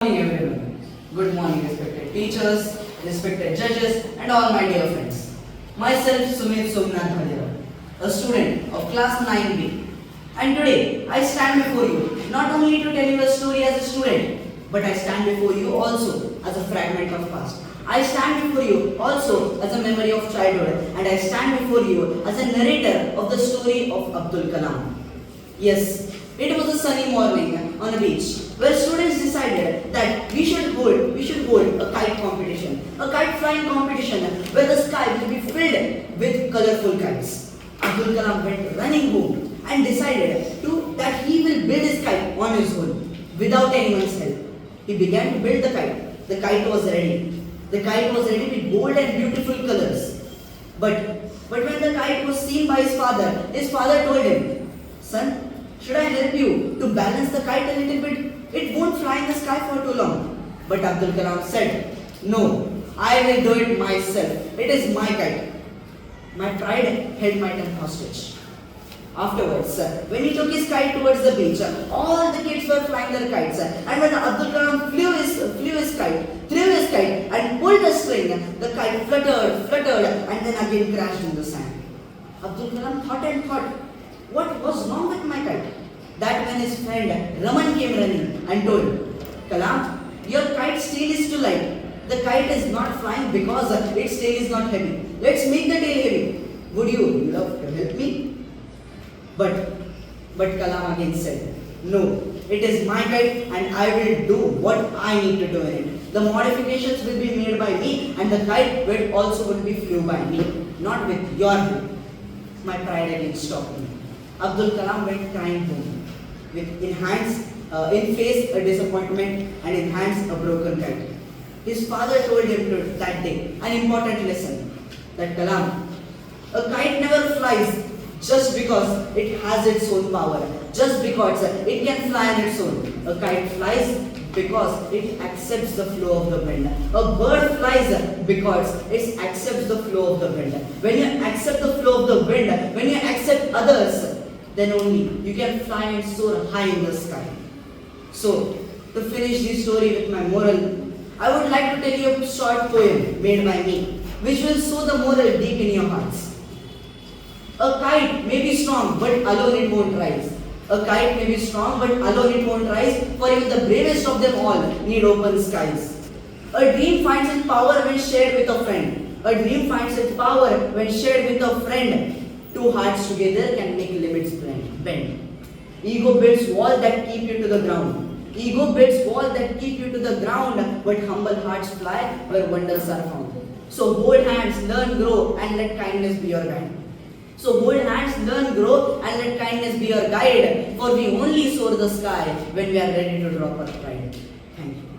Morning everyone. Good morning respected teachers, respected judges and all my dear friends. Myself Sumit Somnath Bhadera, a student of class 9B. And today I stand before you not only to tell you a story as a student, but I stand before you also as a fragment of past. I stand before you also as a memory of childhood, and I stand before you as a narrator of the story of Abdul Kalam. Yes, it was a sunny morning on a beach where students decided that we should hold a kite competition, a kite flying competition where the sky will be filled with colorful kites. Abdul Kalam went running home and decided that he will build his kite on his own without anyone's help. He began to build the kite. The kite was ready. The kite was ready with bold and beautiful colors. But when the kite was seen by his father told him, "Son, should I help you to balance the kite a little bit? It won't fly in the sky for too long." But Abdul Kalam said, "No, I will do it myself. It is my kite." My pride held my tongue hostage. Afterwards, when he took his kite towards the beach, all the kids were flying their kites. And when Abdul Kalam threw his kite and pulled the string, the kite fluttered and then again crashed in the sand. Abdul Kalam thought, what was wrong with my kite? That when his friend Raman came running and told, "Kalam, your kite's tail is too light. The kite is not flying because its tail is not heavy. Let's make the tail heavy. Would you love to help me?" But Kalam again said, "No, it is my kite and I will do what I need to do in it. The modifications will be made by me and the kite will also be flew by me, not with your help." My pride again stopped me. Abdul Kalam went crying home, with in face a disappointment and in hands a broken kite. His father told him that day an important lesson, that Kalam, a kite never flies just because it has its own power, just because it can fly on its own. A kite flies because it accepts the flow of the wind. A bird flies because it accepts the flow of the wind. When you accept the flow of the wind, when you accept others, then only you can fly and soar high in the sky. So, to finish this story with my moral, I would like to tell you a short poem made by me, which will sow the moral deep in your hearts. A kite may be strong, but alone it won't rise. A kite may be strong, but alone it won't rise, for even the bravest of them all need open skies. A dream finds its power when shared with a friend. A dream finds its power when shared with a friend. Two hearts together can make limits bend. Ego builds walls that keep you to the ground. Ego builds walls that keep you to the ground, but humble hearts fly where wonders are found. So hold hands, learn, grow, and let kindness be your guide. So hold hands, learn, grow, and let kindness be your guide. For we only soar the sky when we are ready to drop our pride. Thank you.